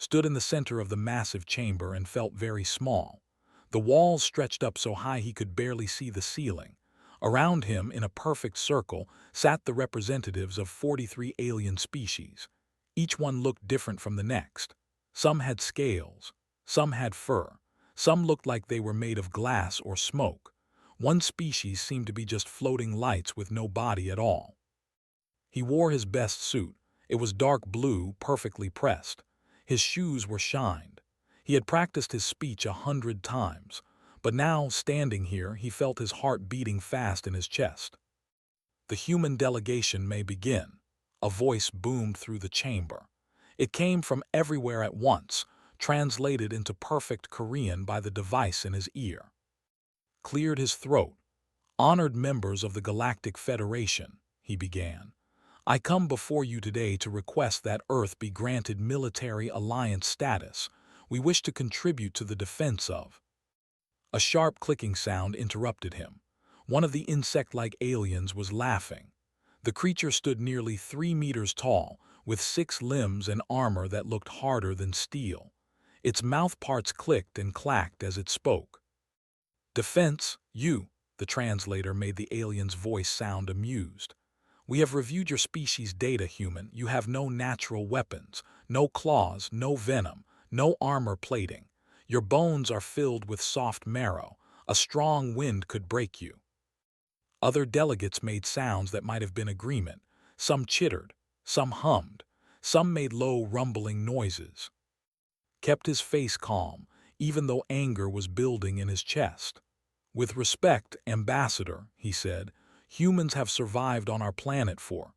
stood in the center of the massive chamber and felt very small. The walls stretched up so high he could barely see the ceiling. Around him, in a perfect circle, sat the representatives of 43 alien species. Each one looked different from the next. Some had scales, some had fur, some looked like they were made of glass or smoke. One species seemed to be just floating lights with no body at all. He wore his best suit. It was dark blue, perfectly pressed. His shoes were shined. He had practiced his speech 100 times, but now, standing here, he felt his heart beating fast in his chest. "The human delegation may begin," a voice boomed through the chamber. It came from everywhere at once, translated into perfect Korean by the device in his ear. Cleared his throat. "Honored members of the Galactic Federation," he began. "I come before you today to request that Earth be granted military alliance status. We wish to contribute to the defense of—" A sharp clicking sound interrupted him. One of the insect-like aliens was laughing. The creature stood nearly 3 meters tall, with 6 limbs and armor that looked harder than steel. Its mouth parts clicked and clacked as it spoke. "Defense, you," the translator made the alien's voice sound amused. "We have reviewed your species data, human. You have no natural weapons, no claws, no venom, no armor plating. Your bones are filled with soft marrow. A strong wind could break you." Other delegates made sounds that might have been agreement. Some chittered, some hummed, some made low rumbling noises. Kept his face calm, even though anger was building in his chest. "With respect, Ambassador," he said, "humans have survived on our planet for—"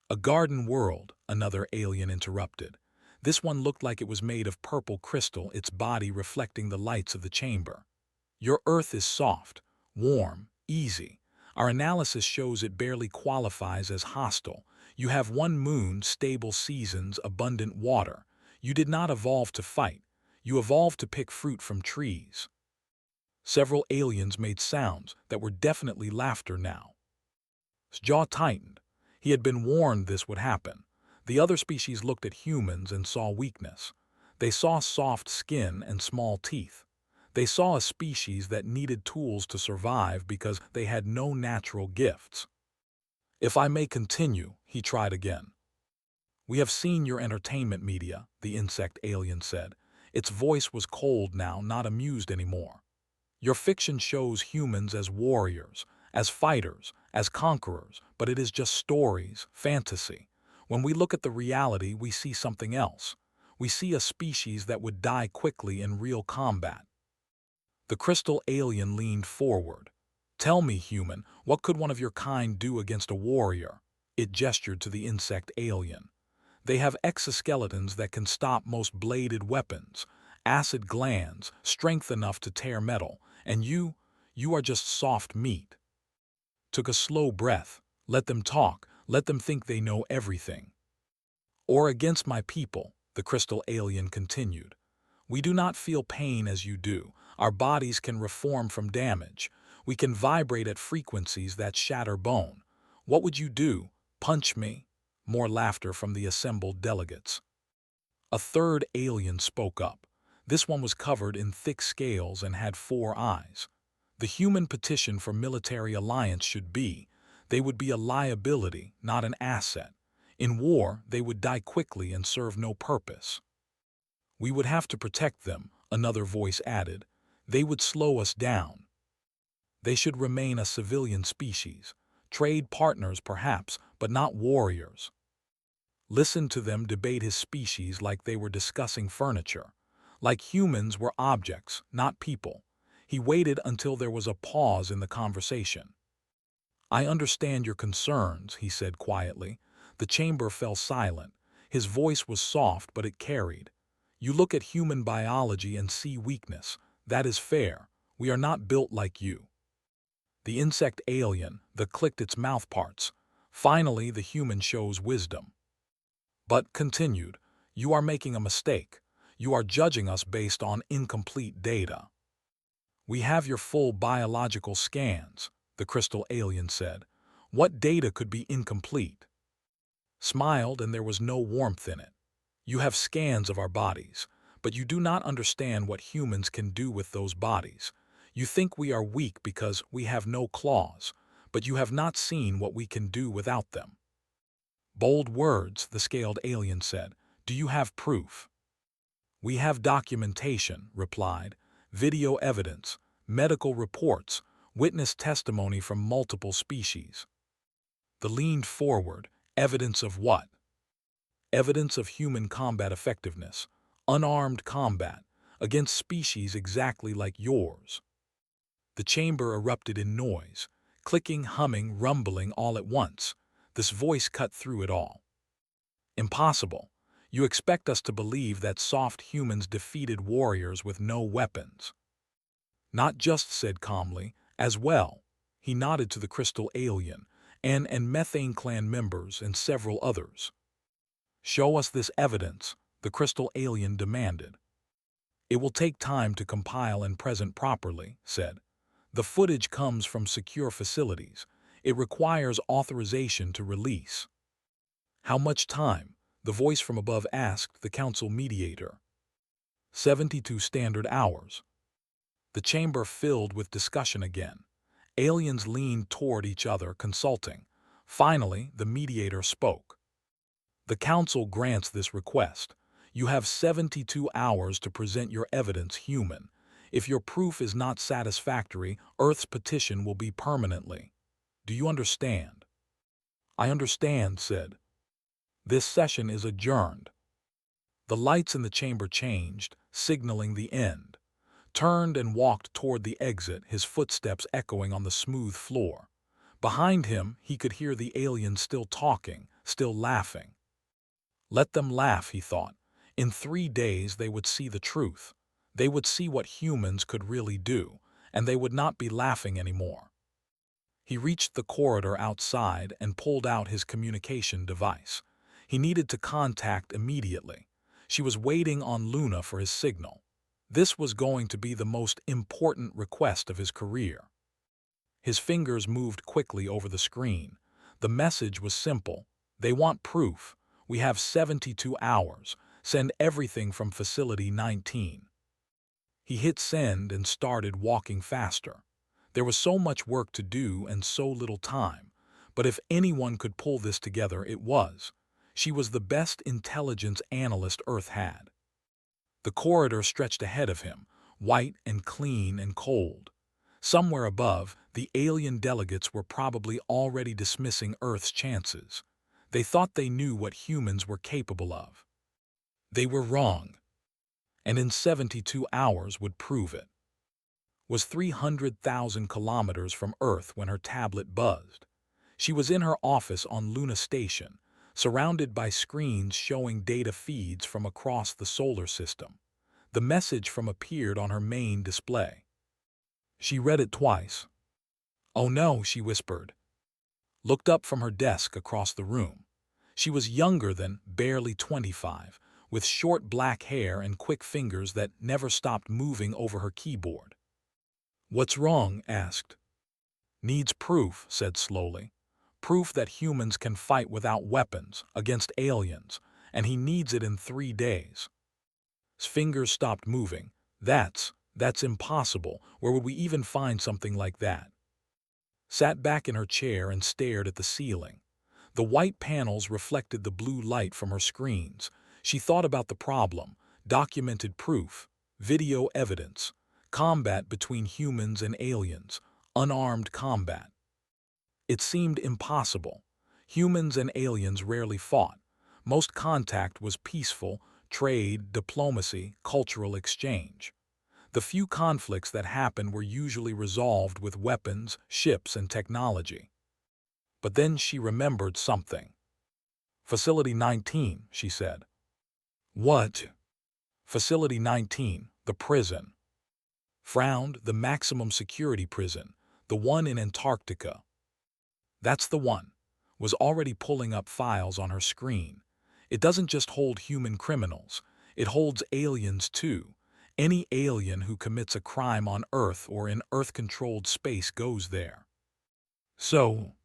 "A garden world," another alien interrupted. This one looked like it was made of purple crystal, its body reflecting the lights of the chamber. "Your Earth is soft, warm, easy. Our analysis shows it barely qualifies as hostile. You have 1 moon, stable seasons, abundant water. You did not evolve to fight. You evolved to pick fruit from trees." Several aliens made sounds that were definitely laughter now. His jaw tightened. He had been warned this would happen. The other species looked at humans and saw weakness. They saw soft skin and small teeth. They saw a species that needed tools to survive because they had no natural gifts. "If I may continue," he tried again. "We have seen your entertainment media," the insect alien said. Its voice was cold now, not amused anymore. "Your fiction shows humans as warriors, as fighters, as conquerors, but it is just stories, fantasy. When we look at the reality, we see something else. We see a species that would die quickly in real combat." The crystal alien leaned forward. "Tell me, human, what could one of your kind do against a warrior?" It gestured to the insect alien. "They have exoskeletons that can stop most bladed weapons, acid glands, strength enough to tear metal, and you are just soft meat." Took a slow breath. "Let them talk. Let them think they know everything." "Or against my people," the crystal alien continued. "We do not feel pain as you do. Our bodies can reform from damage. We can vibrate at frequencies that shatter bone. What would you do? Punch me?" More laughter from the assembled delegates. A third alien spoke up. This one was covered in thick scales and had 4 eyes. "The human petition for military alliance should be, they would be a liability, not an asset. In war, they would die quickly and serve no purpose." "We would have to protect them," another voice added. "They would slow us down. They should remain a civilian species. Trade partners perhaps, but not warriors." Listen to them debate his species like they were discussing furniture. Like humans were objects, not people. He waited until there was a pause in the conversation. "I understand your concerns," he said quietly. The chamber fell silent. His voice was soft, but it carried. "You look at human biology and see weakness. That is fair. We are not built like you." The insect alien, clicked its mouth parts. Finally, the human shows wisdom. But continued, "You are making a mistake. You are judging us based on incomplete data." "We have your full biological scans," the crystal alien said. "What data could be incomplete?" Smiled, and there was no warmth in it. You have scans of our bodies, but you do not understand what humans can do with those bodies. You think we are weak because we have no claws, but you have not seen what we can do without them." "Bold words," the scaled alien said. "Do you have proof?" "We have documentation," replied. "Video evidence, medical reports, witness testimony from multiple species." The leaned forward. "Evidence of what?" "Evidence of human combat effectiveness. Unarmed combat against species exactly like yours." The chamber erupted in noise, clicking, humming, rumbling all at once. This voice cut through it all. "Impossible. You expect us to believe that soft humans defeated warriors with no weapons." "Not just," said calmly, "as well." He nodded to the crystal alien, and methane clan members and several others. "Show us this evidence," the crystal alien demanded. "It will take time to compile and present properly," said. "The footage comes from secure facilities. It requires authorization to release." "How much time?" the voice from above asked the council mediator. 72 standard hours." The chamber filled with discussion again. Aliens leaned toward each other, consulting. Finally, the mediator spoke. "The council grants this request. You have 72 hours to present your evidence, human. If your proof is not satisfactory, Earth's petition will be permanently. Do you understand?" "I understand," said. "This session is adjourned." The lights in the chamber changed, signaling the end. Turned and walked toward the exit, his footsteps echoing on the smooth floor. Behind him, he could hear the aliens still talking, still laughing. Let them laugh, he thought. In 3 days they would see the truth. They would see what humans could really do, and they would not be laughing anymore. He reached the corridor outside and pulled out his communication device. He needed to contact immediately. She was waiting on Luna for his signal. This was going to be the most important request of his career. His fingers moved quickly over the screen. The message was simple. "They want proof. We have 72 hours. Send everything from Facility 19. He hit send and started walking faster. There was so much work to do and so little time. But if anyone could pull this together, it was. She was the best intelligence analyst Earth had. The corridor stretched ahead of him, white and clean and cold. Somewhere above, the alien delegates were probably already dismissing Earth's chances. They thought they knew what humans were capable of. They were wrong. And in 72 hours would prove it. Was 300,000 kilometers from Earth when her tablet buzzed. She was in her office on Luna Station, surrounded by screens showing data feeds from across the solar system. The message from appeared on her main display. She read it twice. "Oh no," she whispered. Looked up from her desk across the room. She was younger than barely 25, with short black hair and quick fingers that never stopped moving over her keyboard. "What's wrong?" asked. "Needs proof," said slowly. "Proof that humans can fight without weapons, against aliens, and he needs it in 3 days." His fingers stopped moving. That's impossible. Where would we even find something like that?" Sat back in her chair and stared at the ceiling. The white panels reflected the blue light from her screens. She thought about the problem, documented proof, video evidence, combat between humans and aliens, unarmed combat. It seemed impossible. Humans and aliens rarely fought. Most contact was peaceful, trade, diplomacy, cultural exchange. The few conflicts that happened were usually resolved with weapons, ships, and technology. But then she remembered something. "Facility 19, she said. "What?" "Facility 19, the prison." Frowned. "The maximum security prison, the one in Antarctica." "That's the one." Was already pulling up files on her screen. "It doesn't just hold human criminals. It holds aliens too. Any alien who commits a crime on Earth or in Earth-controlled space goes there." So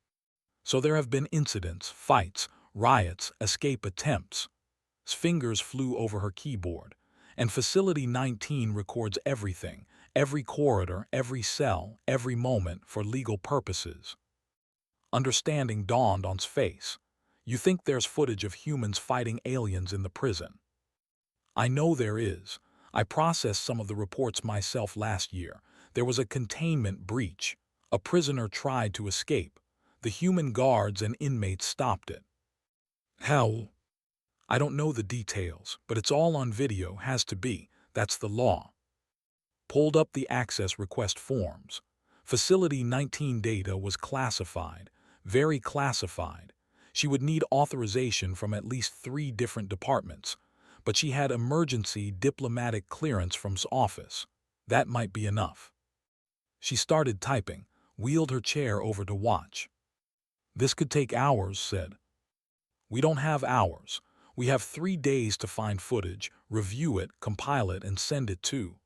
there have been incidents, fights, riots, escape attempts." Fingers flew over her keyboard. And Facility 19 records everything, every corridor, every cell, every moment for legal purposes. Understanding dawned on his face. You think there's footage of humans fighting aliens in the prison? I know there is. I processed some of the reports myself last year. There was a containment breach. A prisoner tried to escape. The human guards and inmates stopped it. How? I don't know the details, but it's all on video, has to be. That's the law. Pulled up the access request forms. Facility 19 data was classified, very classified. She would need authorization from at least 3 different departments, but she had emergency diplomatic clearance from his office. That might be enough. She started typing, wheeled her chair over to watch. This could take hours, said. We don't have hours. We have 3 days to find footage, review it, compile it, and send it to.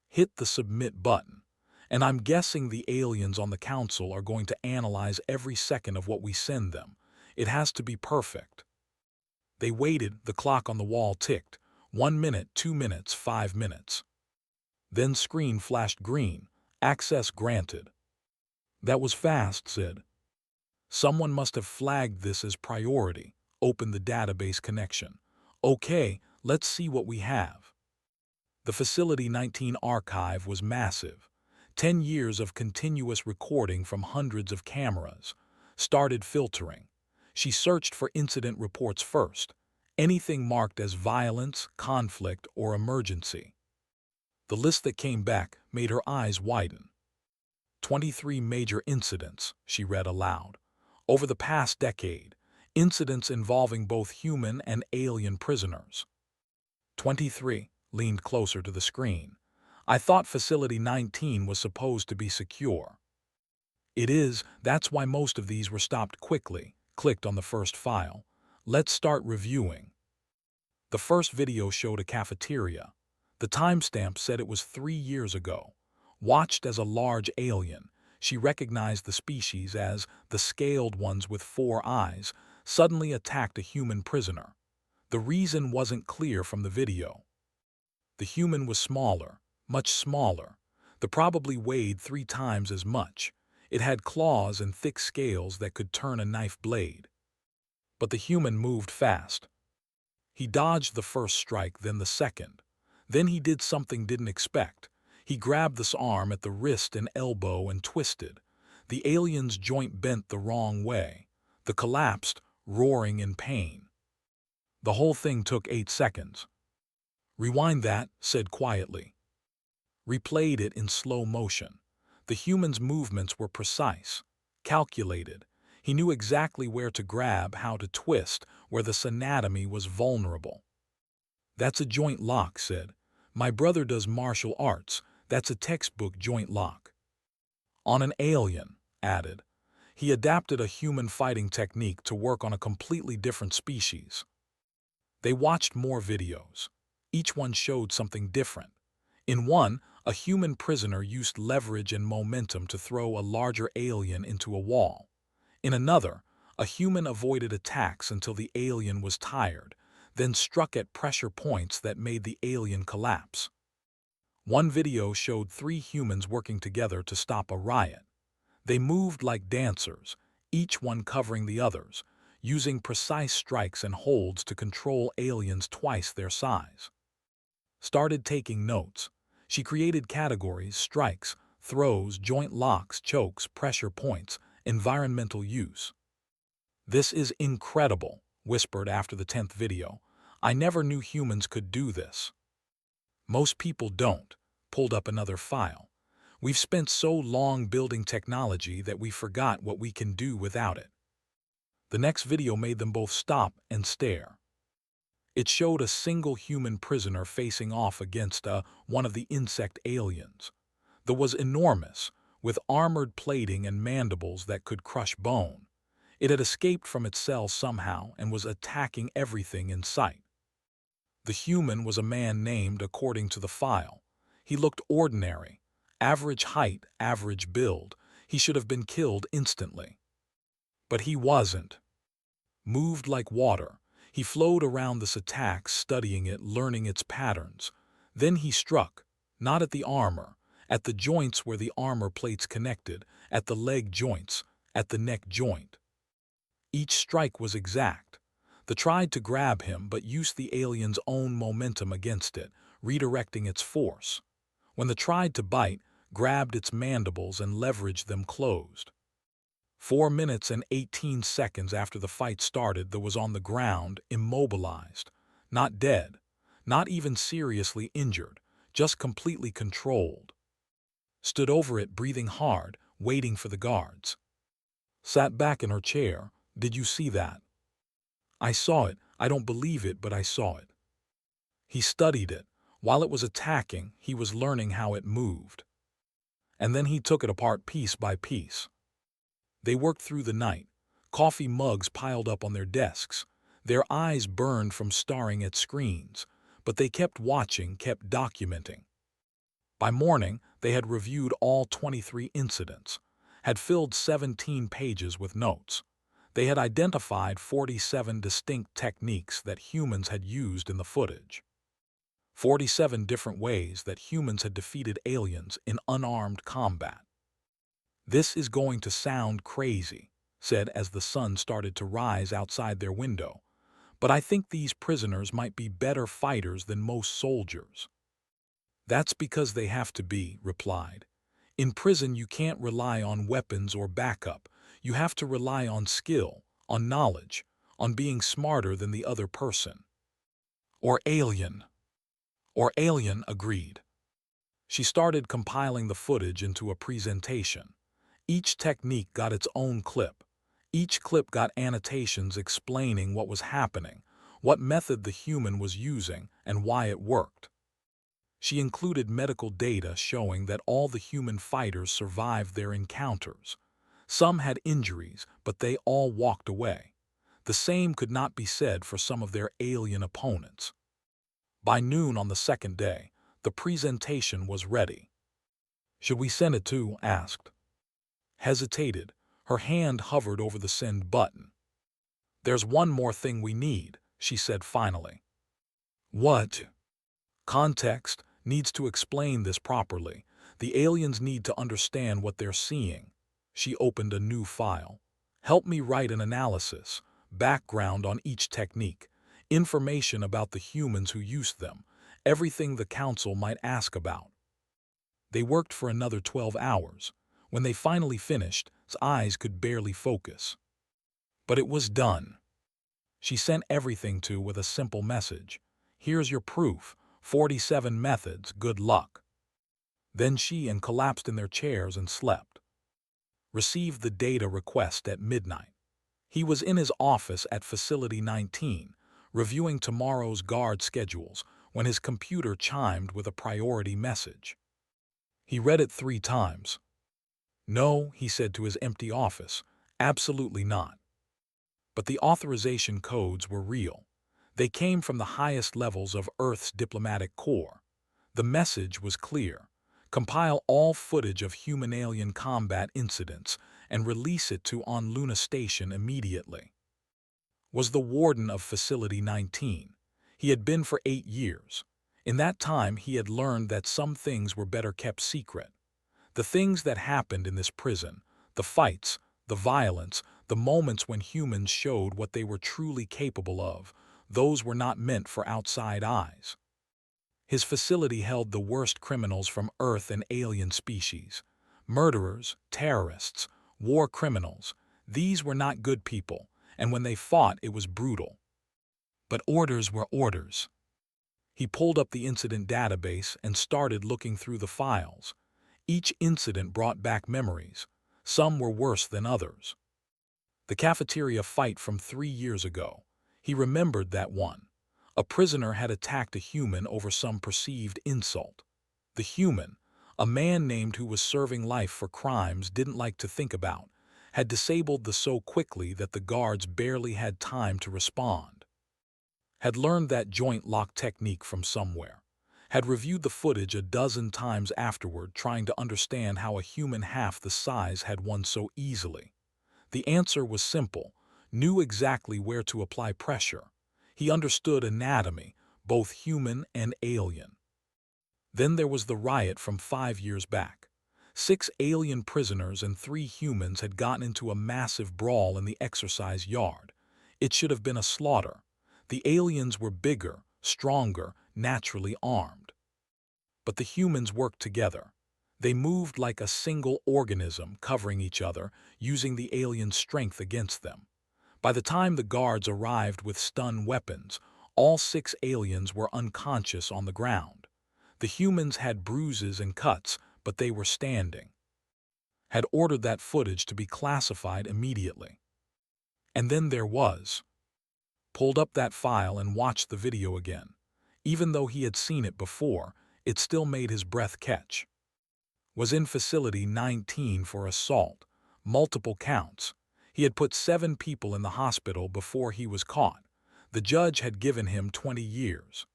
Hit the submit button. And I'm guessing the aliens on the council are going to analyze every second of what we send them. It has to be perfect. They waited, the clock on the wall ticked. 1 minute, 2 minutes, 5 minutes. Then screen flashed green. Access granted. That was fast, said. Someone must have flagged this as priority. Open the database connection. Okay, let's see what we have. The Facility 19 archive was massive. 10 years of continuous recording from hundreds of cameras. Started filtering. She searched for incident reports first. Anything marked as violence, conflict, or emergency. The list that came back made her eyes widen. 23 major incidents, she read aloud. Over the past decade, incidents involving both human and alien prisoners. 23, leaned closer to the screen. I thought Facility 19 was supposed to be secure. It is, that's why most of these were stopped quickly. Clicked on the first file. Let's start reviewing. The first video showed a cafeteria. The timestamp said it was 3 years ago. Watched as a large alien, she recognized the species as the scaled ones with 4 eyes, suddenly attacked a human prisoner. The reason wasn't clear from the video. The human was smaller, much smaller. The probably weighed 3 times as much. It had claws and thick scales that could turn a knife blade. But the human moved fast. He dodged the first strike, then the second. Then he did something didn't expect. He grabbed this arm at the wrist and elbow and twisted. The alien's joint bent the wrong way. The collapsed, roaring in pain. The whole thing took 8 seconds. Rewind that, said quietly. Replayed it in slow motion. The human's movements were precise, calculated. He knew exactly where to grab, how to twist, where the anatomy was vulnerable. That's a joint lock, said. My brother does martial arts. That's a textbook joint lock. On an alien, added. He adapted a human fighting technique to work on a completely different species. They watched more videos. Each one showed something different. In one, a human prisoner used leverage and momentum to throw a larger alien into a wall. In another, a human avoided attacks until the alien was tired, then struck at pressure points that made the alien collapse. One video showed 3 humans working together to stop a riot. They moved like dancers, each one covering the others, using precise strikes and holds to control aliens twice their size. Started taking notes. She created categories: strikes, throws, joint locks, chokes, pressure points, environmental use. This is incredible, whispered after the 10th video. I never knew humans could do this. Most people don't. Pulled up another file. We've spent so long building technology that we forgot what we can do without it. The next video made them both stop and stare. It showed a single human prisoner facing off against one of the insect aliens. The was enormous, with armored plating and mandibles that could crush bone. It had escaped from its cell somehow and was attacking everything in sight. The human was a man named according to the file. He looked ordinary. Average height, average build. He should have been killed instantly. But he wasn't. Moved like water. He flowed around this attack, studying it, learning its patterns. Then he struck, not at the armor, at the joints where the armor plates connected, at the leg joints, at the neck joint. Each strike was exact. The tried to grab him but used the alien's own momentum against it, redirecting its force. When the tried to bite, grabbed its mandibles and leveraged them closed. 4 minutes and 18 seconds after the fight started, the was on the ground, immobilized. Not dead, not even seriously injured, just completely controlled. Stood over it, breathing hard, waiting for the guards. Sat back in her chair. Did you see that? I saw it. I don't believe it, but I saw it. He studied it. While it was attacking, he was learning how it moved. And then he took it apart piece by piece. They worked through the night, coffee mugs piled up on their desks. Their eyes burned from staring at screens, but they kept watching, kept documenting. By morning, they had reviewed all 23 incidents, had filled 17 pages with notes. They had identified 47 distinct techniques that humans had used in the footage. 47 different ways that humans had defeated aliens in unarmed combat. This is going to sound crazy, said as the sun started to rise outside their window, but I think these prisoners might be better fighters than most soldiers. That's because they have to be, replied. In prison you can't rely on weapons or backup. You have to rely on skill, on knowledge, on being smarter than the other person. Or alien, agreed. She started compiling the footage into a presentation. Each technique got its own clip. Each clip got annotations explaining what was happening, what method the human was using, and why it worked. She included medical data showing that all the human fighters survived their encounters. Some had injuries, but they all walked away. The same could not be said for some of their alien opponents. By noon on the second day, the presentation was ready. Should we send it to? Asked. Hesitated. Her hand hovered over the send button. There's one more thing we need, she said finally. What? Context needs to explain this properly. The aliens need to understand what they're seeing. She opened a new file. Help me write an analysis, background on each technique, information about the humans who used them, everything the council might ask about. They worked for another 12 hours. When they finally finished, his eyes could barely focus. But it was done. She sent everything to with a simple message. Here's your proof. 47 methods, good luck. Then she and collapsed in their chairs and slept. Received the data request at midnight. He was in his office at Facility 19, reviewing tomorrow's guard schedules, when his computer chimed with a priority message. He read it 3 times. No, he said to his empty office, absolutely not. But the authorization codes were real. They came from the highest levels of Earth's diplomatic corps. The message was clear. Compile all footage of human-alien combat incidents and release it to on Luna Station immediately. Was the warden of Facility 19. He had been for 8 years. In that time, he had learned that some things were better kept secret. The things that happened in this prison, the fights, the violence, the moments when humans showed what they were truly capable of, those were not meant for outside eyes. His facility held the worst criminals from Earth and alien species. Murderers, terrorists, war criminals. These were not good people, and when they fought, it was brutal. But orders were orders. He pulled up the incident database and started looking through the files. Each incident brought back memories. Some were worse than others. The cafeteria fight from 3 years ago. He remembered that one. A prisoner had attacked a human over some perceived insult. The human, a man named who was serving life for crimes didn't like to think about, had disabled the so quickly that the guards barely had time to respond. Had learned that joint lock technique from somewhere. Had reviewed the footage a dozen times afterward, trying to understand how a human half the size had won so easily. The answer was simple. Knew exactly where to apply pressure. He understood anatomy, both human and alien. Then there was the riot from 5 years back. 6 alien prisoners and 3 humans had gotten into a massive brawl in the exercise yard. It should have been a slaughter. The aliens were bigger, stronger, naturally armed. But the humans worked together. They moved like a single organism, covering each other, using the alien strength against them. By the time the guards arrived with stun weapons, all 6 aliens were unconscious on the ground. The humans had bruises and cuts, but they were standing. Had ordered that footage to be classified immediately. And then there was. Pulled up that file and watched the video again. Even though he had seen it before, it still made his breath catch. Was in Facility 19 for assault, multiple counts. He had put 7 people in the hospital before he was caught. The judge had given him 20 years.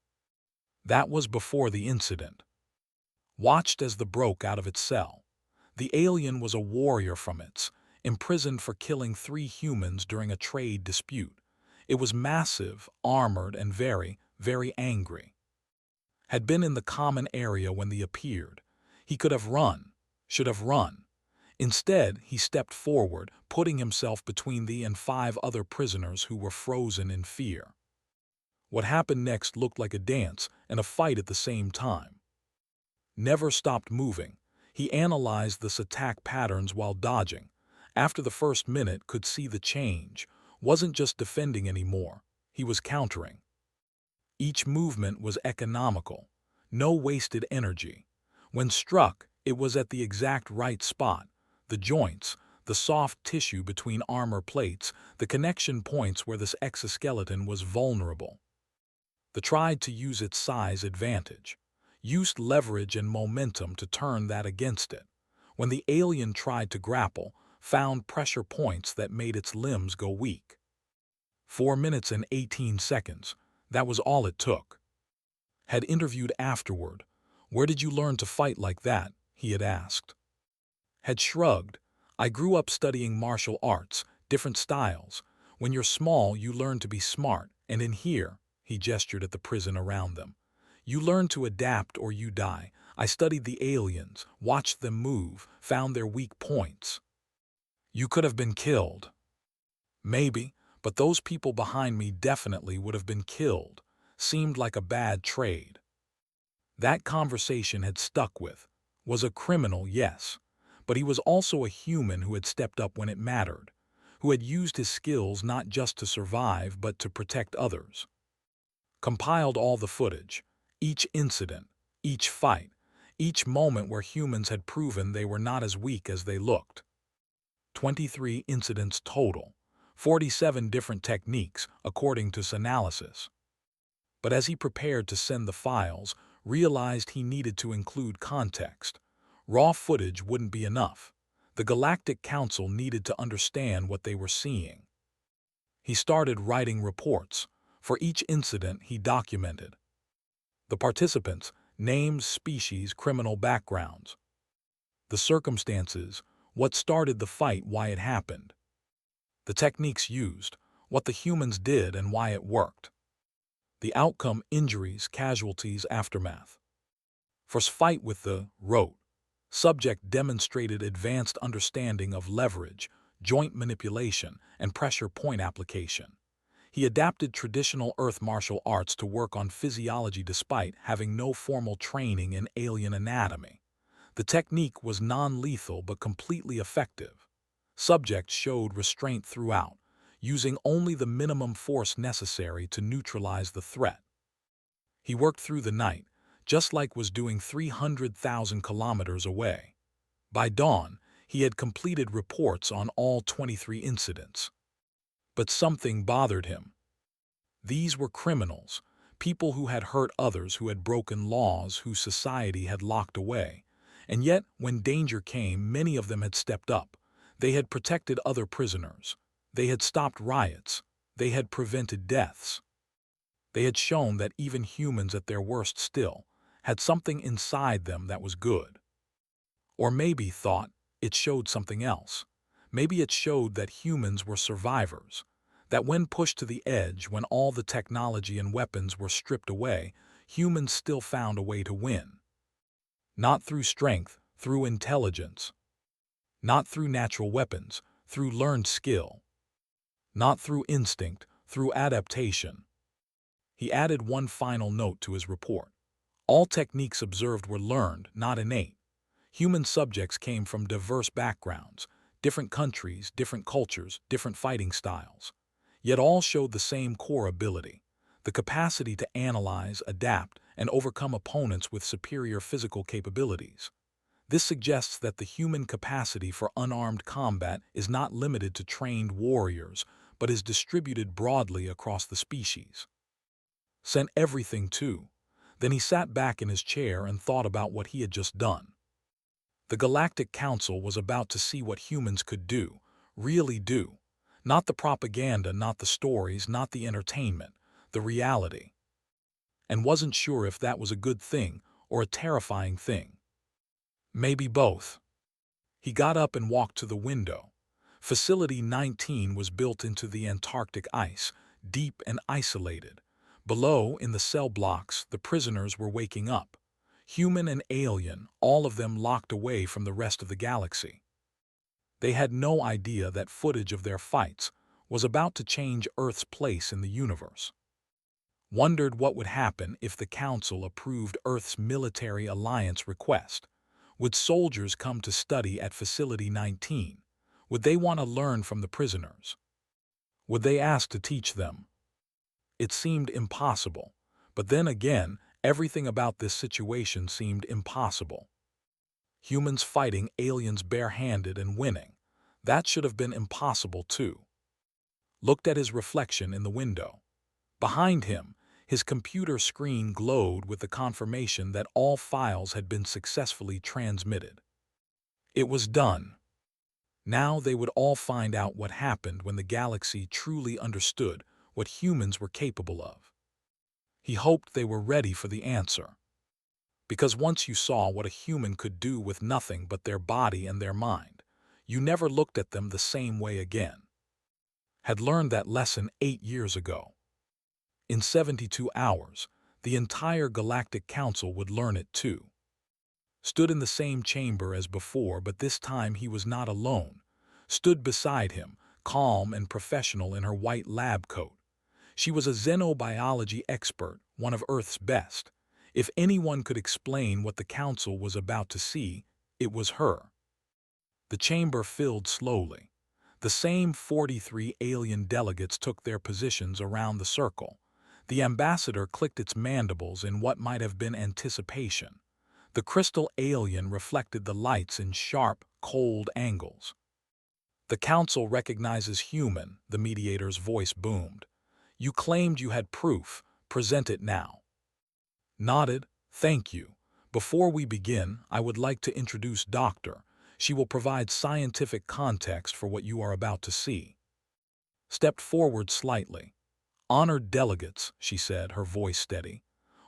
That was before the incident. Watched as the broke out of its cell. The alien was a warrior from its, imprisoned for killing 3 humans during a trade dispute. It was massive, armored, and very, very angry. Had been in the common area when they appeared. He could have run, should have run. Instead, he stepped forward, putting himself between the and 5 other prisoners who were frozen in fear. What happened next looked like a dance and a fight at the same time. Never stopped moving. He analyzed this attack patterns while dodging. After the first minute, could see the change. Wasn't just defending anymore. He was countering. Each movement was economical. No wasted energy. When struck, it was at the exact right spot. The joints, the soft tissue between armor plates, the connection points where this exoskeleton was vulnerable. They tried to use its size advantage. Used leverage and momentum to turn that against it. When the alien tried to grapple, found pressure points that made its limbs go weak. 4 minutes and 18 seconds. That was all it took. Had interviewed afterward. Where did you learn to fight like that? He had asked. Had shrugged. I grew up studying martial arts, different styles. When you're small, you learn to be smart, and in here, he gestured at the prison around them. You learn to adapt or you die. I studied the aliens, watched them move, found their weak points. You could have been killed. Maybe, but those people behind me definitely would have been killed. Seemed like a bad trade. That conversation had stuck with. Was a criminal, yes. But he was also a human who had stepped up when it mattered. Who had used his skills not just to survive but to protect others. Compiled all the footage. Each incident, each fight, each moment where humans had proven they were not as weak as they looked. 23 incidents total, 47 different techniques according to his analysis. But as he prepared to send the files, realized he needed to include context. Raw footage wouldn't be enough. The Galactic Council needed to understand what they were seeing. He started writing reports. For each incident he documented. The participants, names, species, criminal backgrounds. The circumstances, what started the fight, why it happened. The techniques used, what the humans did and why it worked. The outcome, injuries, casualties, aftermath. First fight with the wrote. Subject demonstrated advanced understanding of leverage, joint manipulation, and pressure point application. He adapted traditional Earth martial arts to work on physiology despite having no formal training in alien anatomy. The technique was non-lethal but completely effective. Subject showed restraint throughout, using only the minimum force necessary to neutralize the threat. He worked through the night, just like was doing 300,000 kilometers away. By dawn, he had completed reports on all 23 incidents. But something bothered him. These were criminals, people who had hurt others, who had broken laws, whose society had locked away. And yet, when danger came, many of them had stepped up. They had protected other prisoners. They had stopped riots. They had prevented deaths. They had shown that even humans at their worst still had something inside them that was good. Or maybe thought it showed something else. Maybe it showed that humans were survivors, That when pushed to the edge, when all the technology and weapons were stripped away, humans still found a way to win. Not through strength, through intelligence. Not through natural weapons, through learned skill. Not through instinct, through adaptation. He added one final note to his report. All techniques observed were learned, not innate. Human subjects came from diverse backgrounds, different countries, different cultures, different fighting styles. Yet all showed the same core ability, the capacity to analyze, adapt, and overcome opponents with superior physical capabilities. This suggests that the human capacity for unarmed combat is not limited to trained warriors, but is distributed broadly across the species. Sent everything too. Then he sat back in his chair and thought about what he had just done. The Galactic Council was about to see what humans could do, really do. Not the propaganda, not the stories, not the entertainment, the reality. And wasn't sure if that was a good thing or a terrifying thing. Maybe both. He got up and walked to the window. Facility 19 was built into the Antarctic ice, deep and isolated. Below, in the cell blocks, the prisoners were waking up. Human and alien, all of them locked away from the rest of the galaxy. They had no idea that footage of their fights was about to change Earth's place in the universe. Wondered what would happen if the Council approved Earth's military alliance request. Would soldiers come to study at Facility 19? Would they want to learn from the prisoners? Would they ask to teach them? It seemed impossible, but then again, everything about this situation seemed impossible. Humans fighting aliens barehanded and winning. That should have been impossible too. Looked at his reflection in the window. Behind him, his computer screen glowed with the confirmation that all files had been successfully transmitted. It was done. Now they would all find out what happened when the galaxy truly understood what humans were capable of. He hoped they were ready for the answer. Because once you saw what a human could do with nothing but their body and their mind, you never looked at them the same way again. Had learned that lesson 8 years ago. In 72 hours, the entire Galactic Council would learn it too. Stood in the same chamber as before, but this time he was not alone. Stood beside him, calm and professional in her white lab coat. She was a xenobiology expert, one of Earth's best. If anyone could explain what the Council was about to see, it was her. The chamber filled slowly. The same 43 alien delegates took their positions around the circle. The ambassador clicked its mandibles in what might have been anticipation. The crystal alien reflected the lights in sharp, cold angles. The Council recognizes human, the mediator's voice boomed. You claimed you had proof. Present it now. Nodded. Thank you. Before we begin, I would like to introduce Doctor. She will provide scientific context for what you are about to see. Stepped forward slightly. Honored delegates, she said, her voice steady.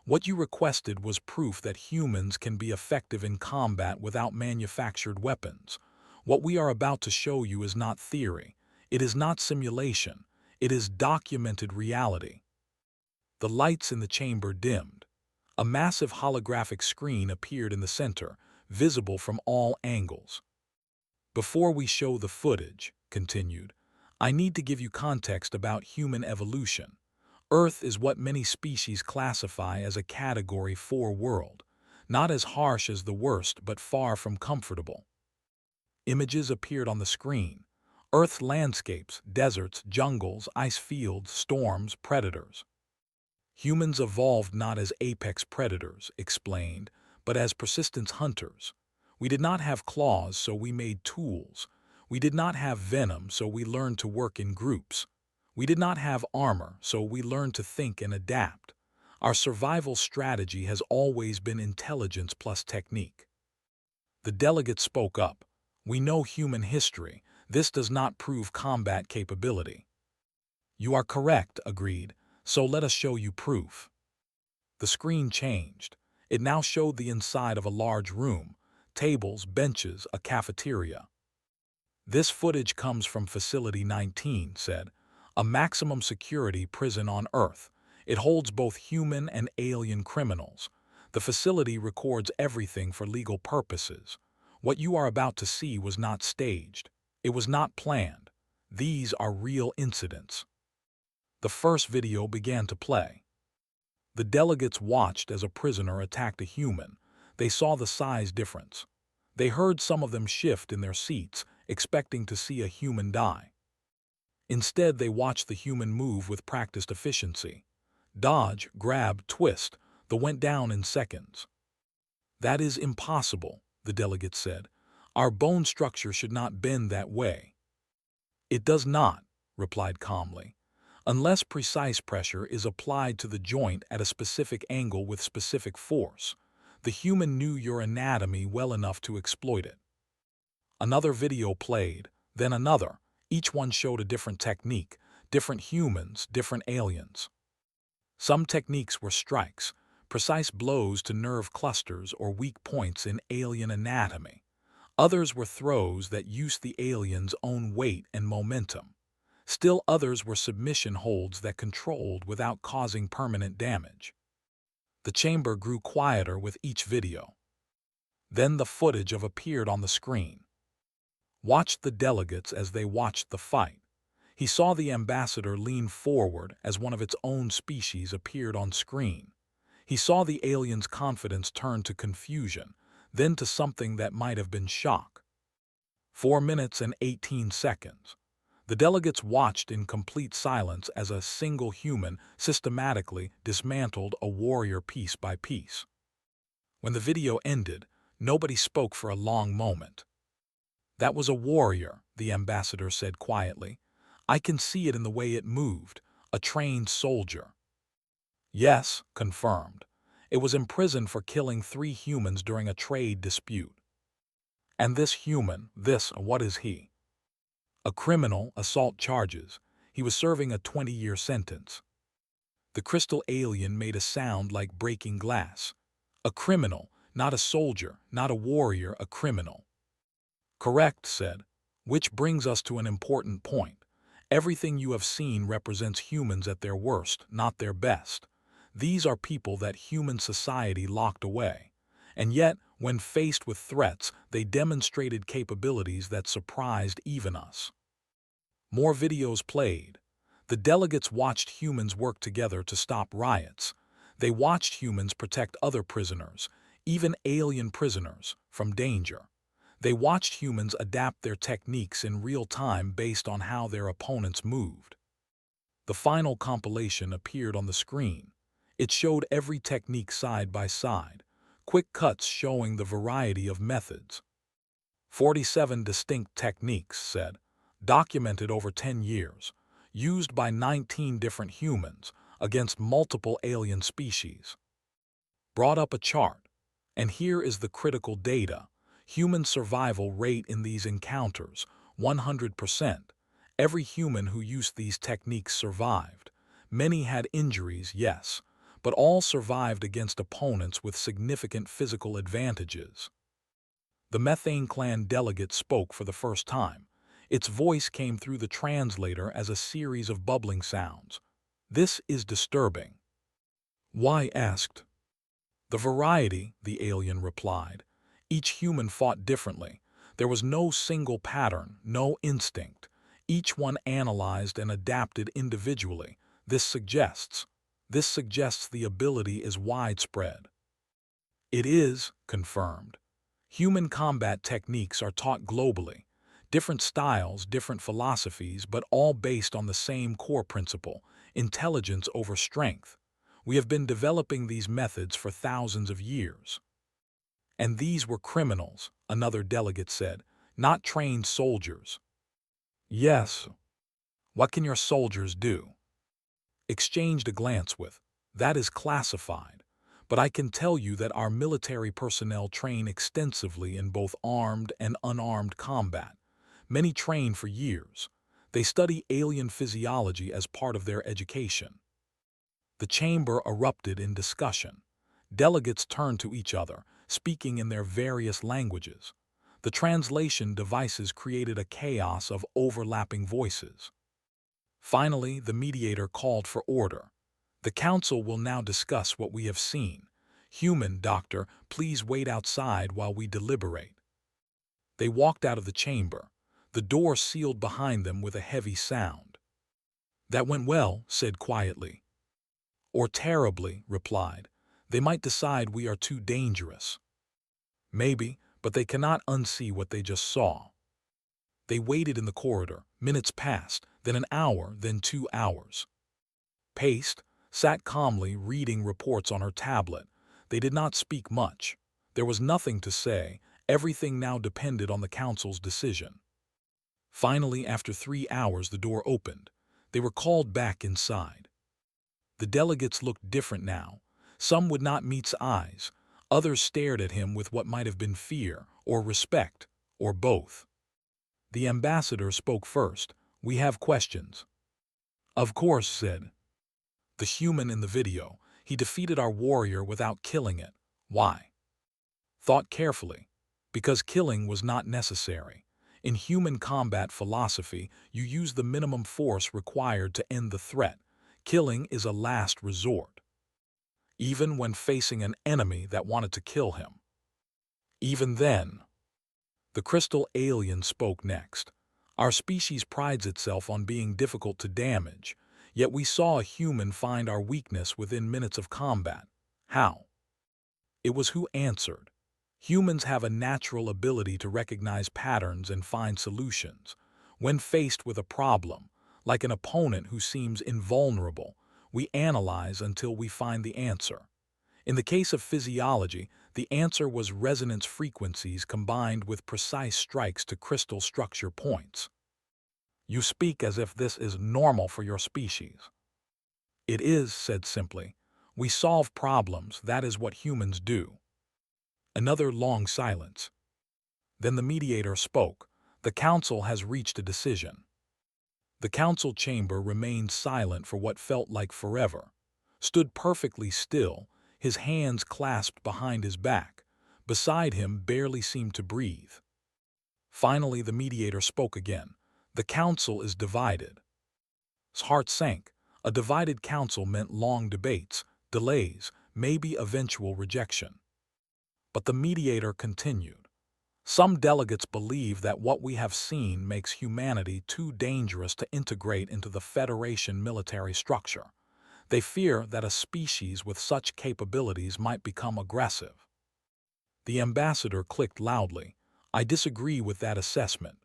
What you requested was proof that humans can be effective in combat without manufactured weapons. What we are about to show you is not theory. It is not simulation. It is documented reality. The lights in the chamber dimmed. A massive holographic screen appeared in the center, visible from all angles. Before we show the footage, continued, I need to give you context about human evolution. Earth is what many species classify as a Category 4 world, not as harsh as the worst but far from comfortable. Images appeared on the screen. Earth's landscapes, deserts, jungles, ice fields, storms, predators. Humans evolved not as apex predators, explained, but as persistence hunters. We did not have claws, so we made tools. We did not have venom, so we learned to work in groups. We did not have armor, so we learned to think and adapt. Our survival strategy has always been intelligence plus technique. The delegate spoke up. We know human history. This does not prove combat capability. You are correct, agreed. So let us show you proof. The screen changed. It now showed the inside of a large room, tables, benches, a cafeteria. This footage comes from Facility 19, said. a maximum security prison on Earth. It holds both human and alien criminals. The facility records everything for legal purposes. What you are about to see was not staged. It was not planned. These are real incidents. The first video began to play. The delegates watched as a prisoner attacked a human. They saw the size difference. They heard some of them shift in their seats, expecting to see a human die. Instead, they watched the human move with practiced efficiency. Dodge, grab, twist. The went down in seconds. "That is impossible," the delegate said. "Our bone structure should not bend that way." "It does not," replied calmly, "unless precise pressure is applied to the joint at a specific angle with specific force. The human knew your anatomy well enough to exploit it." Another video played, then another. Each one showed a different technique, different humans, different aliens. Some techniques were strikes, precise blows to nerve clusters or weak points in alien anatomy. Others were throws that used the alien's own weight and momentum. Still others were submission holds that controlled without causing permanent damage. The chamber grew quieter with each video. Then the footage appeared on the screen. Watched the delegates as they watched the fight. He saw the ambassador lean forward as one of its own species appeared on screen. He saw the alien's confidence turn to confusion, then to something that might have been shock. 4 minutes and 18 seconds. The delegates watched in complete silence as a single human systematically dismantled a warrior piece by piece. When the video ended, nobody spoke for a long moment. "That was a warrior," the ambassador said quietly. "I can see it in the way it moved, a trained soldier." "Yes," confirmed. "It was imprisoned for killing 3 humans during a trade dispute." "And this human, what is he?" "A criminal, assault charges. He was serving a 20-year sentence." The crystal alien made a sound like breaking glass. "A criminal, not a soldier, not a warrior, a criminal." "Correct," said. "Which brings us to an important point. Everything you have seen represents humans at their worst, not their best. These are people that human society locked away. And yet, when faced with threats, they demonstrated capabilities that surprised even us." More videos played. The delegates watched humans work together to stop riots. They watched humans protect other prisoners, even alien prisoners, from danger. They watched humans adapt their techniques in real time based on how their opponents moved. The final compilation appeared on the screen. It showed every technique side by side, quick cuts showing the variety of methods. 47 distinct techniques, said, documented over 10 years, used by 19 different humans against multiple alien species. Brought up a chart, and here is the critical data. Human survival rate in these encounters, 100%. Every human who used these techniques survived. Many had injuries, yes, but all survived against opponents with significant physical advantages. The Methane Clan delegate spoke for the first time. Its voice came through the translator as a series of bubbling sounds. "This is disturbing." "Why?" asked. "The variety," the alien replied. "Each human fought differently. There was no single pattern, no instinct. Each one analyzed and adapted individually. This suggests the ability is widespread." "It is," confirmed. "Human combat techniques are taught globally. Different styles, different philosophies, but all based on the same core principle, intelligence over strength. We have been developing these methods for thousands of years." "And these were criminals," another delegate said, "not trained soldiers." "Yes." "What can your soldiers do?" Exchanged a glance with, "That is classified. But I can tell you that our military personnel train extensively in both armed and unarmed combat. Many train for years. They study alien physiology as part of their education." The chamber erupted in discussion. Delegates turned to each other, speaking in their various languages. The translation devices created a chaos of overlapping voices. Finally, the mediator called for order. The council will now discuss what we have seen. Human, Doctor, please wait outside while we deliberate. They walked out of the chamber. The door sealed behind them with a heavy sound. That went well, said quietly. Or terribly, replied. They might decide we are too dangerous. Maybe, but they cannot unsee what they just saw. They waited in the corridor. Minutes passed, then an hour, then 2 hours. Paste sat calmly reading reports on her tablet. They did not speak much. There was nothing to say. Everything now depended on the council's decision. Finally, after 3 hours, the door opened. They were called back inside. The delegates looked different now. Some would not meet his eyes. Others stared at him with what might have been fear, or respect, or both. The ambassador spoke first. We have questions. Of course, said the human in the video. He defeated our warrior without killing it. Why? Thought carefully. Because killing was not necessary. In human combat philosophy, you use the minimum force required to end the threat. Killing is a last resort. Even when facing an enemy that wanted to kill him. Even then. The crystal alien spoke next. Our species prides itself on being difficult to damage, yet we saw a human find our weakness within minutes of combat. How? It was who answered. Humans have a natural ability to recognize patterns and find solutions. When faced with a problem, like an opponent who seems invulnerable, we analyze until we find the answer. In the case of physiology, the answer was resonance frequencies combined with precise strikes to crystal structure points. You speak as if this is normal for your species. It is, said simply. We solve problems, that is what humans do. Another long silence. Then the mediator spoke. The council has reached a decision. The council chamber remained silent for what felt like forever. Stood perfectly still, his hands clasped behind his back. Beside him barely seemed to breathe. Finally, the mediator spoke again. The council is divided. His heart sank. A divided council meant long debates, delays, maybe eventual rejection. But the mediator continued. Some delegates believe that what we have seen makes humanity too dangerous to integrate into the Federation military structure. They fear that a species with such capabilities might become aggressive. The ambassador clicked loudly. I disagree with that assessment.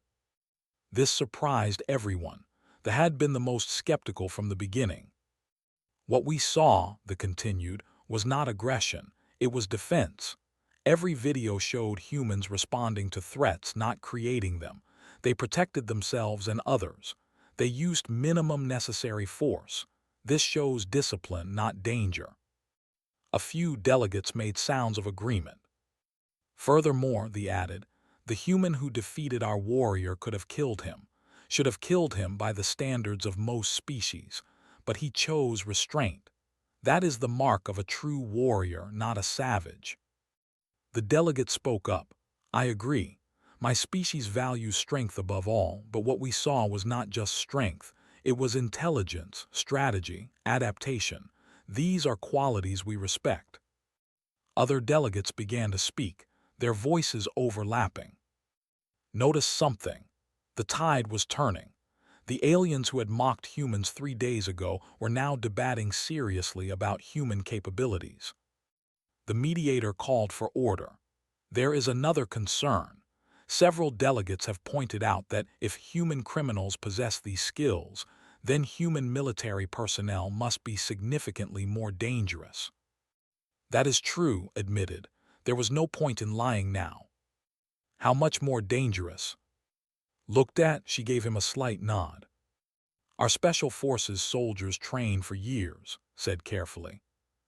This surprised everyone. They had been the most skeptical from the beginning. What we saw, they continued, was not aggression, it was defense. Every video showed humans responding to threats, not creating them. They protected themselves and others. They used minimum necessary force. This shows discipline, not danger. A few delegates made sounds of agreement. Furthermore, they added, the human who defeated our warrior could have killed him, should have killed him by the standards of most species, but he chose restraint. That is the mark of a true warrior, not a savage. The delegate spoke up. I agree. My species values strength above all, but what we saw was not just strength. It was intelligence, strategy, adaptation. These are qualities we respect. Other delegates began to speak, their voices overlapping. Notice something. The tide was turning. The aliens who had mocked humans 3 days ago were now debating seriously about human capabilities. The mediator called for order. There is another concern. Several delegates have pointed out that if human criminals possess these skills, then human military personnel must be significantly more dangerous. That is true, admitted. There was no point in lying now. How much more dangerous? Looked at, she gave him a slight nod. Our special forces soldiers train for years, said carefully.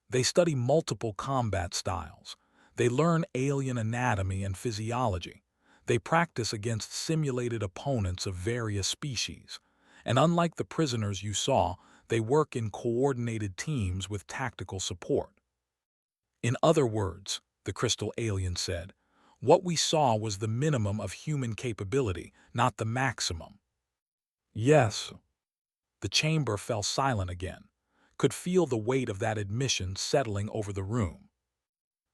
They study multiple combat styles. They learn alien anatomy and physiology. They practice against simulated opponents of various species. And unlike the prisoners you saw, they work in coordinated teams with tactical support. In other words, the crystal alien said, what we saw was the minimum of human capability, not the maximum. Yes. The chamber fell silent again, could feel the weight of that admission settling over the room.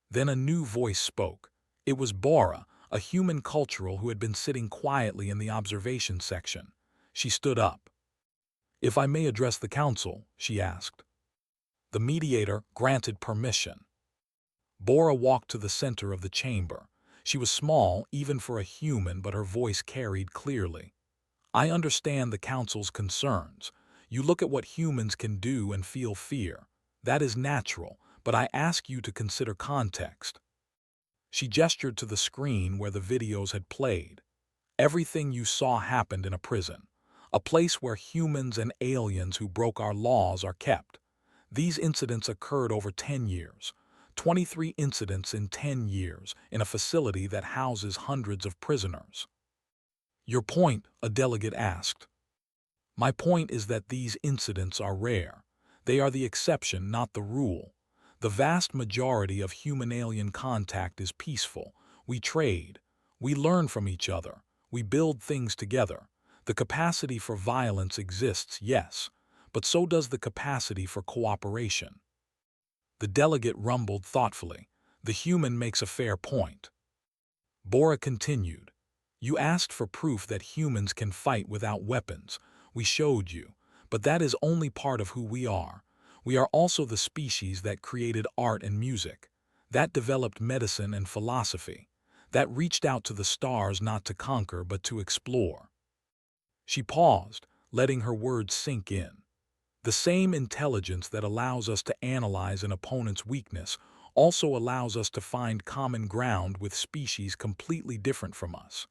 Then a new voice spoke. It was Bora, a human cultural who had been sitting quietly in the observation section. She stood up. "If I may address the council," she asked. The mediator granted permission. Bora walked to the center of the chamber. She was small, even for a human, but her voice carried clearly. "I understand the council's concerns. You look at what humans can do and feel fear. That is natural, but I ask you to consider context." She gestured to the screen where the videos had played. "Everything you saw happened in a prison, a place where humans and aliens who broke our laws are kept. These incidents occurred over 10 years. 23 incidents in 10 years in a facility that houses hundreds of prisoners." "Your point?" a delegate asked. "My point is that these incidents are rare. They are the exception, not the rule. The vast majority of human-alien contact is peaceful. We trade. We learn from each other. We build things together. The capacity for violence exists, yes, but so does the capacity for cooperation." The delegate rumbled thoughtfully. "The human makes a fair point." Bora continued. "You asked for proof that humans can fight without weapons. We showed you. But that is only part of who we are. We are also the species that created art and music, that developed medicine and philosophy, that reached out to the stars not to conquer but to explore." She paused, letting her words sink in. "The same intelligence that allows us to analyze an opponent's weakness also allows us to find common ground with species completely different from us.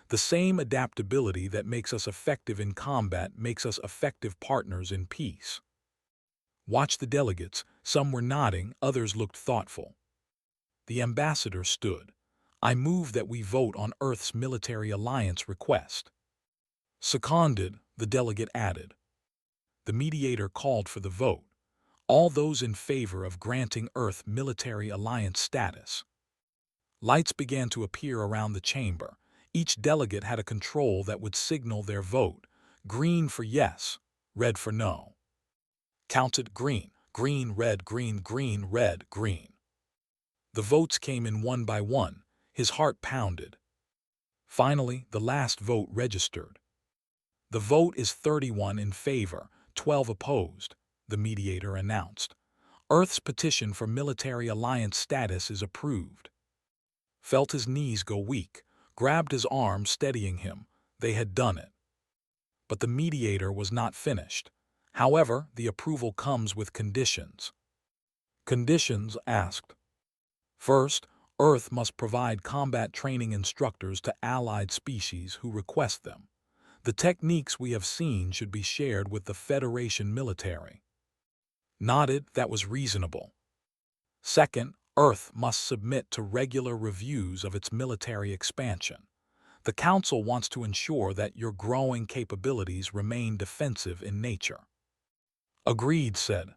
The same adaptability that makes us effective in combat makes us effective partners in peace." Watch the delegates. Some were nodding, others looked thoughtful. The ambassador stood. "I move that we vote on Earth's military alliance request." "Seconded," the delegate added. The mediator called for the vote. "All those in favor of granting Earth military alliance status." Lights began to appear around the chamber. Each delegate had a control that would signal their vote. Green for yes, red for no. Counted: green, green, red, green, green, red, green. The votes came in one by one. His heart pounded. Finally, the last vote registered. "The vote is 31 in favor, 12 opposed," the mediator announced. "Earth's petition for military alliance status is approved." Felt his knees go weak, grabbed his arm, steadying him. They had done it. But the mediator was not finished. "However, the approval comes with conditions." "Conditions?" asked. "First, Earth must provide combat training instructors to allied species who request them. The techniques we have seen should be shared with the Federation military." Nodded, that was reasonable. "Second, Earth must submit to regular reviews of its military expansion. The Council wants to ensure that your growing capabilities remain defensive in nature." "Agreed," said.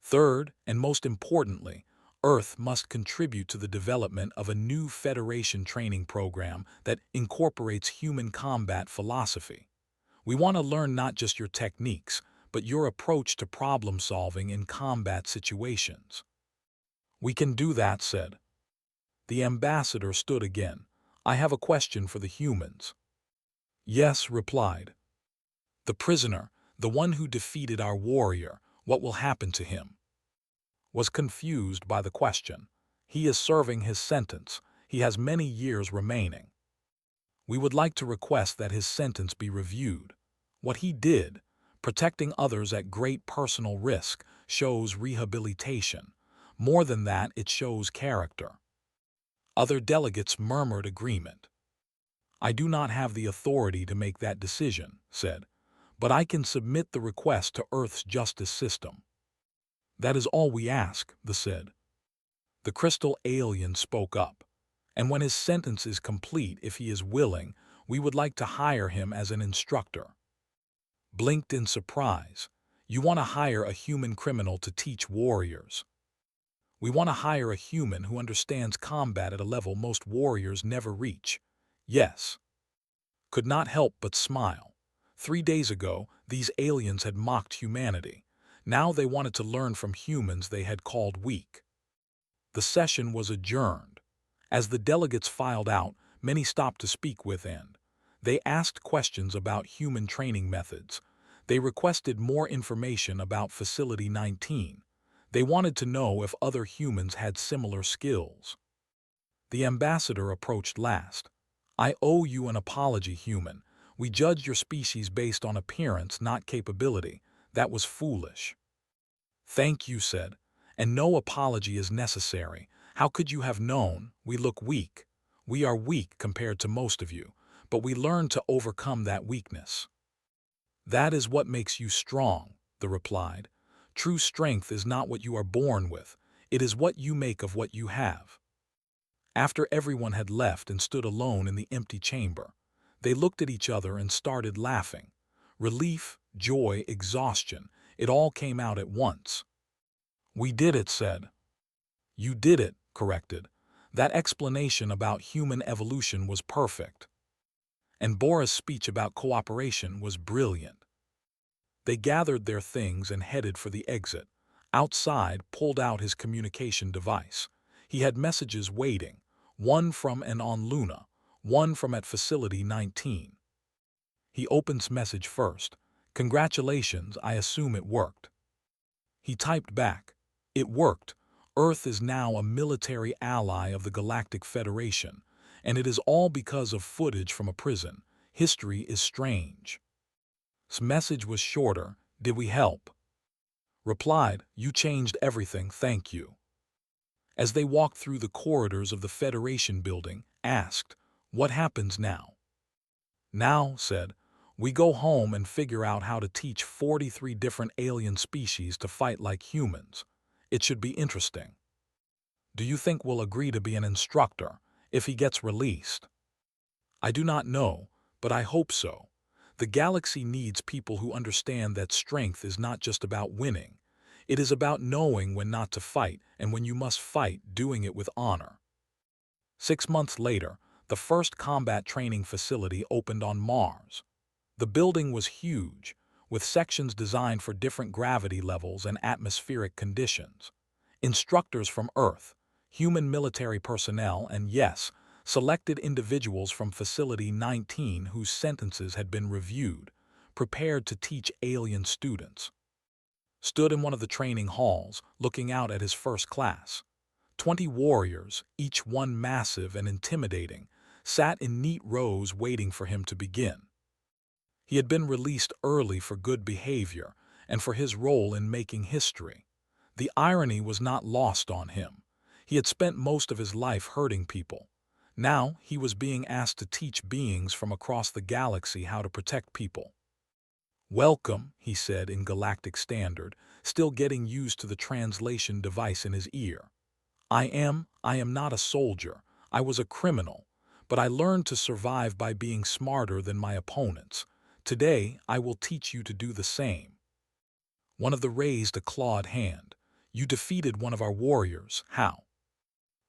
"Third, and most importantly, Earth must contribute to the development of a new Federation training program that incorporates human combat philosophy. We want to learn not just your techniques, but your approach to problem-solving in combat situations." "We can do that," said. The ambassador stood again. "I have a question for the humans." "Yes," replied. "The prisoner, the one who defeated our warrior, what will happen to him?" Was confused by the question. "He is serving his sentence. He has many years remaining. We would like to request that his sentence be reviewed. What he did, protecting others at great personal risk, shows rehabilitation. More than that, it shows character." Other delegates murmured agreement. "I do not have the authority to make that decision," said, "but I can submit the request to Earth's justice system." "That is all we ask," they said. The crystal alien spoke up. "And when his sentence is complete, if he is willing, we would like to hire him as an instructor." Blinked in surprise. "You want to hire a human criminal to teach warriors?" "We want to hire a human who understands combat at a level most warriors never reach." "Yes." Could not help but smile. 3 days ago, these aliens had mocked humanity. Now they wanted to learn from humans they had called weak. The session was adjourned. As the delegates filed out, many stopped to speak with and they asked questions about human training methods. They requested more information about Facility 19. They wanted to know if other humans had similar skills. The ambassador approached last. I owe you an apology, human. We judged your species based on appearance, not capability. That was foolish. Thank you, said. And no apology is necessary. How could you have known? We look weak. We are weak compared to most of you, but we learn to overcome that weakness. That is what makes you strong, the replied. True strength is not what you are born with. It is what you make of what you have. After everyone had left and stood alone in the empty chamber, they looked at each other and started laughing. Relief, joy, exhaustion, it all came out at once. We did it, said. You did it, corrected. That explanation about human evolution was perfect. And Bora's speech about cooperation was brilliant. They gathered their things and headed for the exit. Outside, pulled out his communication device. He had messages waiting, one from and on Luna, one from at Facility 19. He opens message first. Congratulations, I assume it worked. He typed back. It worked. Earth is now a military ally of the Galactic Federation, and it is all because of footage from a prison. History is strange. His message was shorter. Did we help? Replied, you changed everything, thank you. As they walked through the corridors of the Federation building, asked, what happens now? Now, said, we go home and figure out how to teach 43 different alien species to fight like humans. It should be interesting. Do you think we'll agree to be an instructor if he gets released? I do not know, but I hope so. The galaxy needs people who understand that strength is not just about winning. It is about knowing when not to fight, and when you must fight, doing it with honor. 6 months later, the first combat training facility opened on Mars. The building was huge, with sections designed for different gravity levels and atmospheric conditions. Instructors from Earth, human military personnel, and yes, selected individuals from Facility 19 whose sentences had been reviewed, prepared to teach alien students. Stood in one of the training halls, looking out at his first class. 20 warriors, each one massive and intimidating, sat in neat rows waiting for him to begin. He had been released early for good behavior and for his role in making history. The irony was not lost on him. He had spent most of his life hurting people. Now he was being asked to teach beings from across the galaxy how to protect people. Welcome, he said in Galactic Standard, still getting used to the translation device in his ear. I am not a soldier. I was a criminal, but I learned to survive by being smarter than my opponents. Today, I will teach you to do the same. One of them raised a clawed hand. You defeated one of our warriors. How?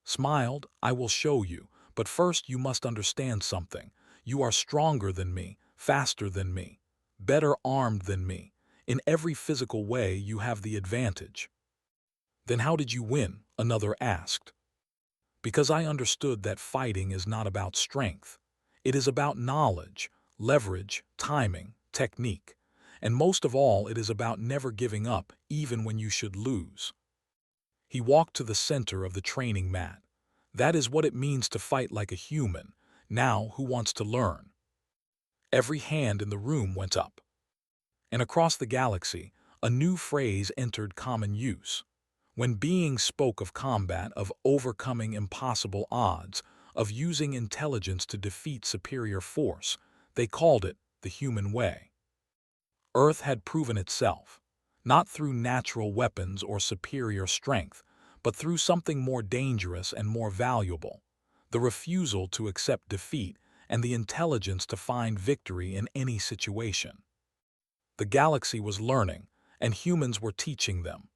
Smiled, I will show you, but first you must understand something. You are stronger than me, faster than me, better armed than me. In every physical way, you have the advantage. Then how did you win? Another asked. Because I understood that fighting is not about strength. It is about knowledge, leverage, timing, technique. And most of all, it is about never giving up, even when you should lose. He walked to the center of the training mat. That is what it means to fight like a human. Now, who wants to learn? Every hand in the room went up. And across the galaxy, a new phrase entered common use. When beings spoke of combat, of overcoming impossible odds, of using intelligence to defeat superior force, they called it the human way. Earth had proven itself, not through natural weapons or superior strength, but through something more dangerous and more valuable, the refusal to accept defeat and the intelligence to find victory in any situation. The galaxy was learning, and humans were teaching them.